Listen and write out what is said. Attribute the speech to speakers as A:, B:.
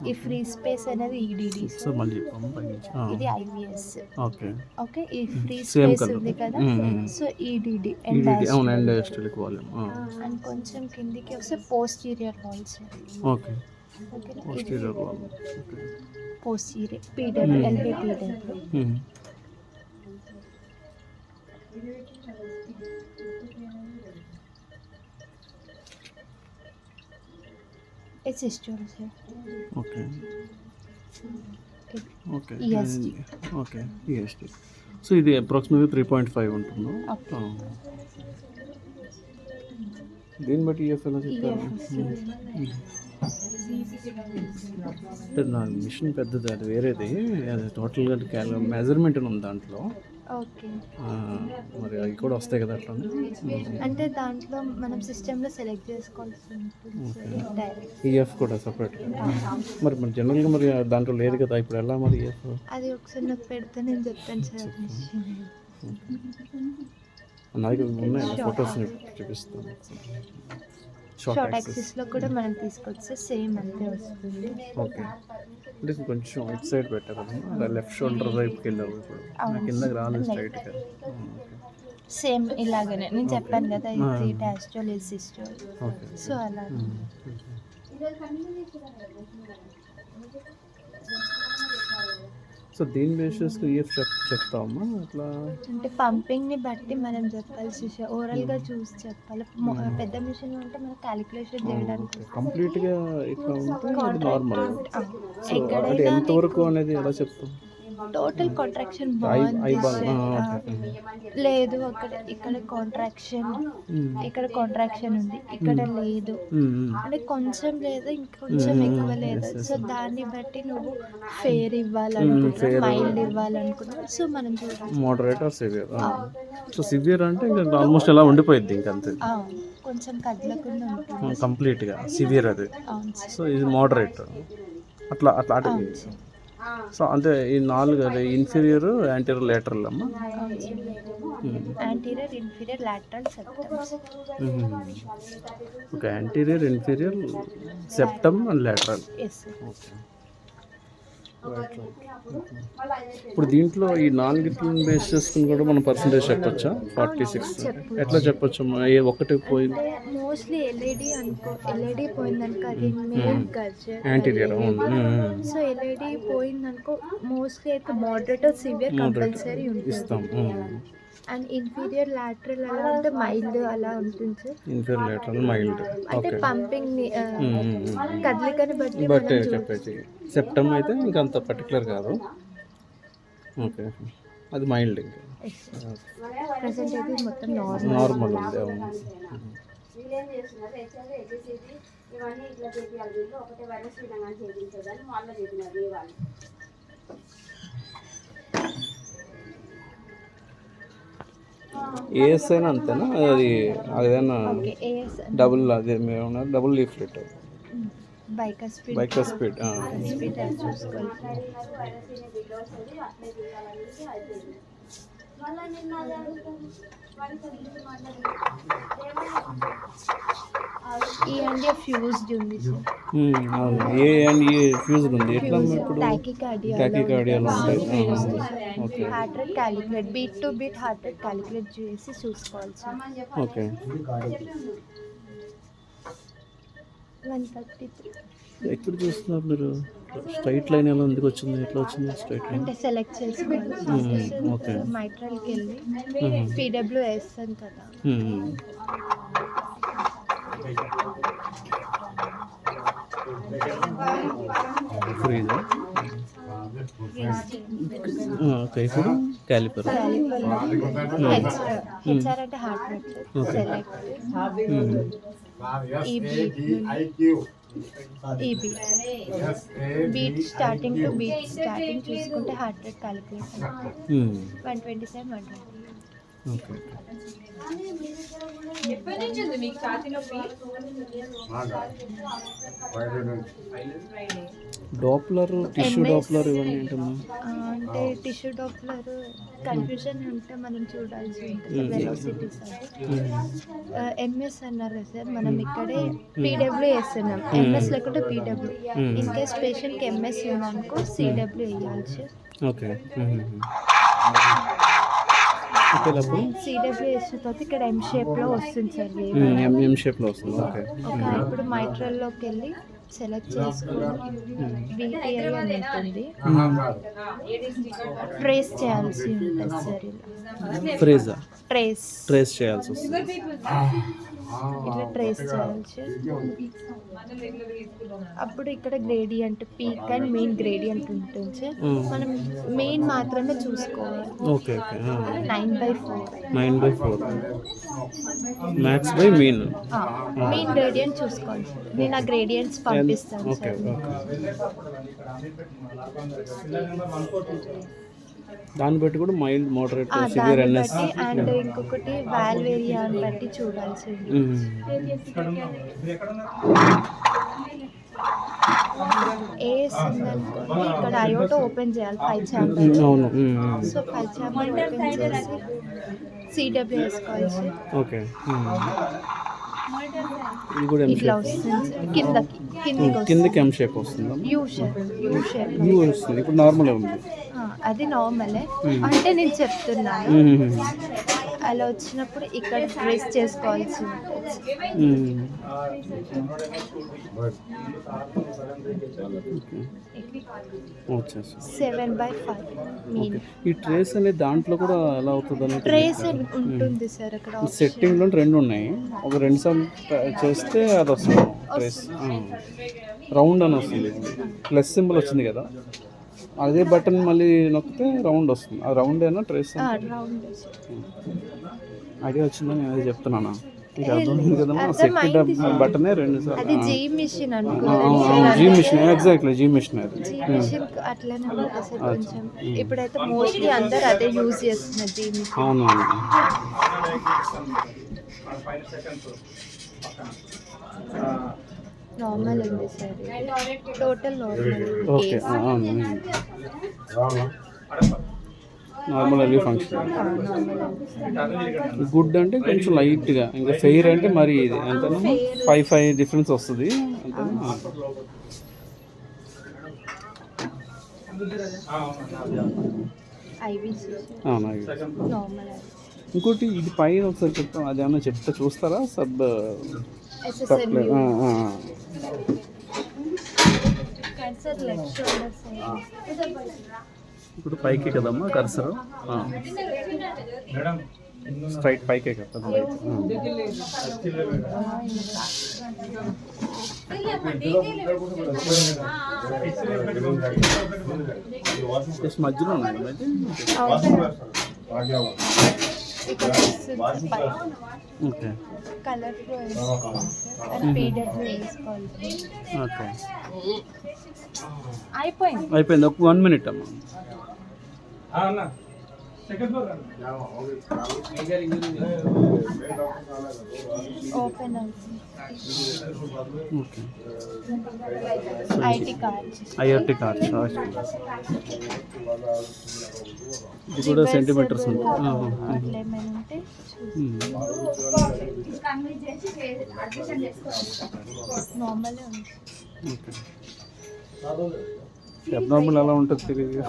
A: ఈ free space అనేది EDD.
B: So మళ్ళీ చెప్పాము పైనుంచి.
A: ఇది ఐవిఎస్.
B: ఓకే.
A: ఓకే, ఈ ఫ్రీ
B: సేమ్
A: స్పేస్
B: కలర్.
A: ఉంది కదా, సో ఈడిడి
B: ఈడిడి అవును,
A: and
B: end diastolic volume.
A: And కొంచెం కిందికి వస్తే పోస్టీరియర్ వాల్స్.
B: ఓకే.
A: ఓకేనా, ఇది
B: posterior volume. Okay.
A: Posterior PW LB PW. It's system sir.
B: Okay. Okay.
A: EST.
B: Okay, EST. So ఇది అప్రాక్సిమేట్గా 3.5 ఉంటుందా? దీన్ని బట్టి ఈఎఫ్ ఎలా చెప్పారు? అంటే నా మిషన్ పెద్దది, అది వేరేది, అది టోటల్గా మెజర్మెంట్ ఉంది దాంట్లో.
A: ఓకే,
B: మరి అవి కూడా వస్తాయి కదా అట్లా.
A: అంటే దాంట్లో మనం సిస్టంలో సెలెక్ట్ చేసుకోవాల్సి ఉంటుంది డైరెక్ట్.
B: ఈఎఫ్ కూడా సపరేట్. మరి జనరల్గా మరి దాంట్లో లేదు కదా, ఇప్పుడు ఎలా మరి ఈఎఫ్?
A: అది ఒకసారి నాకు పెడితే నేను చెప్తాను సార్.
B: నా దగ్గర ఉన్నాయి ఫొటోస్ చూపిస్తాను.
A: షార్ట్ యాక్సిస్లో కూడా మనం తీసుకొస్తే సేమ్ అంతే వస్తుంది.
B: ఓకే. అంటే కొంచెం ఇట్ సైడ్ పెట్టారు కదా, లెఫ్ట్ షోల్డర్ వైపుకి వెళ్ళావు ఇప్పుడు, కిందకి రాలేదు స్ట్రైట్గా.
A: సేమ్ ఇలాగనే నేను చెప్పాను కదా, ఇది డాస్ట్రోల్ ఇది సిస్టోల్. సో అలా.
B: సో దీని బేసిస్ ఈఎఫ్ చెప్తామా అట్లా?
A: అంటే పంపింగ్ని బట్టి మనం చెప్పాల్సి, ఓవరాల్గా చూసి చెప్పాలి. పెద్ద మిషన్ అంటే మనం క్యాలిక్యులేషన్ చేయడానికి
B: కంప్లీట్గా ఇట్లా ఉంటే నార్మల్. సో అంటే
A: ఎక్కడైనా
B: ఎంతవరకు అనేది ఎలా చెప్తాం?
A: టోటల్ కాంట్రాక్షన్ బాగుంది లేదు, ఇక్కడ కాంట్రాక్షన్, ఇక్కడ కాంట్రాక్షన్ ఉంది, ఇక్కడ లేదు, అంటే కొంచెం లేదు ఇంకొంచెం ఎక్కువ లేదు. సో దాన్ని బట్టి నువ్వు ఫేర్ ఇవ్వాలనుకుంటున్నావు, మైల్డ్ ఇవ్వాలనుకున్నావు. సో మనం చూడాలి
B: moderate or severe. So severe అంటే ఇంకా ఆల్మోస్ట్ ఎలా ఉండిపోయింది ఇంకా అంతే,
A: కొంచెం కదలకుండా ఉంటుంది
B: కంప్లీట్గా సివియర్ అది. సో ఇది మోడరేట్ అట్లా అట్లా అటు. సో అంటే ఈ 4 ఇన్ఫీరియర్, యాంటీరియర్, లేటరల్ అమ్మా.
A: Anterior, inferior, lateral, septums.
B: Okay, anterior, inferior, septum and lateral. ఇప్పుడు దీంట్లో ఈ 4 బేస్ చేసుకుని కూడా మనం పర్సంటేజ్ చెప్పొచ్చా? 46 ఎట్లా చెప్పొచ్చు? ఏ ఒక్కటి పోయింది
A: మోస్ట్లీ ఎల్ఈడి అనుకో, ఎల్ఈడి పోయిందనుకో అది main gadget
B: anterior.
A: So LED పోయిందనుకో మోస్ట్లీ అయితే మోడరేట్ సివియర్ కంపల్సరీ ఉంటుంది. అండ్ ఇన్ఫీరియర్, లాటరల్ అలా ఉంటే మైల్డ్ అలా ఉంటుంది సార్.
B: Inferior, lateral, mild.
A: అంటే పంపింగ్ కదలికని
B: బట్టి చెప్పేసి. సెప్టమ్ అయితే ఇంకా అంత పర్టికులర్ కాదు. ఓకే, అది మైల్డ్. ఇంకా
A: ప్రెసెంట్ అయితే మొత్తం
B: నార్మల్ ఉంది. అవును. ఏఎస్ అయినా అంతేనా? అది అదేనా డబుల్, అదే ఏమన్నా double leaflet,
A: biker speed,
B: biker speed.
A: Speed అది చూసుకోవాలి. ఈ అండ్ ఫ్యూజ్డ్ ఉంది సార్.
B: అవును, ఏ అండ్ ఏ ఫ్యూజ్డ్ ఉంది. ఎట్లా ఇప్పుడు
A: టాకికార్డియాలో
B: ఉంటాయి. Okay.
A: Heart rate calculate, beat to beat heart rate calculate చేసి చూసుకోవాలి సార్.
B: ఓకే.
A: 133.
B: ఎక్కడ చూస్తున్నారు మీరు? స్ట్రైట్ లైన్ ఎలా ఎందుకు వచ్చింది? ఎట్లా వచ్చింది స్ట్రైట్ లైన్?
A: అంటే సెలెక్ట్ చేసుకోవాలి.
B: ఓకే.
A: మైట్రల్కి వెళ్ళి పీడబ్ల్యూఎస్ అని కదా,
B: ఫ్రీజా. ఓకే, ఇప్పుడు క్యాలిపర్.
A: హెచ్ఆర్ అంటే heart rate. Select EB, beat starting to beat starting చూసుకుంటే heart rate calculation 127, 120.
B: Okay. Doppler, tissue Doppler ఇవన్నీ ఏంటమ్మా?
A: అంటే టిష్యూ డాప్లర్ కన్ఫ్యూజన్ ఉంటే మనం చూడాల్సి ఉంటుంది వెలాసిటీస్ ఎంఎస్ అన్నారు కదా సార్, మనం ఇక్కడే పీడబ్ల్యూ వేస్తున్నాం. ఎంఎస్ లేకుంటే పీడబ్ల్యూ. ఇన్ కేస్ పేషెంట్కి ఎంఎస్ ఉందనుకో సిడబ్ల్యూ వేయాల్సి.
B: ఓకే.
A: సిడబ్ల్యూ వేసిన తర్వాత ఇక్కడ ఎం షేప్లో వస్తుంది సార్.
B: ఎం షేప్లో వస్తుంది. ఓకే.
A: ఇప్పుడు మైట్రల్లోకి వెళ్ళి సెలెక్ట్ చేసుకుని విపిఐ అని ఉంటుంది, ట్రేస్ చేయాల్సి ఉంటుంది సార్. ఇలా ట్రేస్
B: చేయాల్సి వస్తుంది.
A: ఇట్లా ట్రేస్ చేయాల్సి. అప్పుడు ఇక్కడ gradient peak and mean gradient ఉంటుంది సార్. మనం మెయిన్ మాత్రమే చూసుకోవాలి.
B: Okay.
A: 9/4
B: max by mean.
A: Mean gradient చూసుకోవాలి సార్. నేను ఆ గ్రేడియంట్స్ పంపిస్తాను సార్.
B: దాన్ని బట్టి కూడా mild, moderate, severe NS
A: and ఇంకొకటి వాల్వ్ ఏరియా అని బట్టి చూడాల్సి ఉంటుంది. ఏఎస్ ఉందనుకోండి, ఇక్కడ అయోటో ఓపెన్ చేయాలి 5 ఛాంబర్.
B: అవును.
A: సో 5 ఛాంబర్ ఓపెన్ చేసి సిడబ్ల్యూ వేసుకోవాలి సార్.
B: ఓకే. ఇది కూడా
A: ఇట్లా వస్తుంది
B: కిందకి ఎం షేప్ వస్తుందా?
A: యూ షేప్
B: వస్తుంది. ఇప్పుడు నార్మల్ ఉంది.
A: అది నార్మలే అంటే నేను చెప్తున్నాను. అలా వచ్చినప్పుడు ఇక్కడ ట్రేస్ చేసుకోవాల్సి ఉంటుంది. 7/5 మీన్.
B: ఈ ట్రేస్ అనే దాంట్లో కూడా ఎలా అవుతుంది?
A: ట్రేస్ ఉంటుంది సార్. అక్కడ
B: సెట్టింగ్ లో 2 ఉన్నాయి. ఒక 2 సార్లు చేస్తే అది వస్తుంది ట్రేస్. రౌండ్ అని వస్తుంది. ప్లస్ సింబల్ వచ్చింది కదా, అదే బటన్ మళ్ళీ నొక్కితే రౌండ్ వస్తుంది. ఆ రౌండ్ అయినా ట్రేస్ ఐడియా వచ్చిందని నేను అదే చెప్తున్నాను. మీకు అర్థమైంది కదమ్మా? సెట్ బటనే 2 సార్లు.
A: అది G machine
B: G machine, exactly G machine. అది
A: మిషన్ అట్లనే ఉంటుంది సార్ కొంచెం. ఇప్పుడైతే మోస్ట్లీ అందరు అదే యూజ్ చేస్తున్నారు జీ మిషన్.
B: అవును.
A: నార్మల్ ఉంది sir. Total normal.
B: Okay. Normal అవి ఫంక్షన్. గుడ్ అంటే కొంచెం లైట్గా, ఇంకా ఫెయిర్ అంటే మరి ఇది ఎంత 5 డిఫరెన్స్ వస్తుంది. ఇంకోటి ఇది పైన ఒకసారి చెప్తాం, అది ఏమన్నా చెప్తే చూస్తారా? ఇప్పుడు పైకి కదమ్మా కర్సర్, స్ట్రైట్ పైకే కదా. జస్ట్ మధ్యలో ఉన్నాయి. ఓకే.
A: Colour
B: okay.
A: అయిపోయింది.
B: ఒక 1 మినిట్ అమ్మా.
A: Open
B: okay.
A: IRT card.
B: ఇది కూడా సెంటీమీటర్స్ ఉంటుంది.
A: నార్మల్ ఉంది.
B: అబ్నార్మల్ ఎలా ఉంటుంది తెలియదు.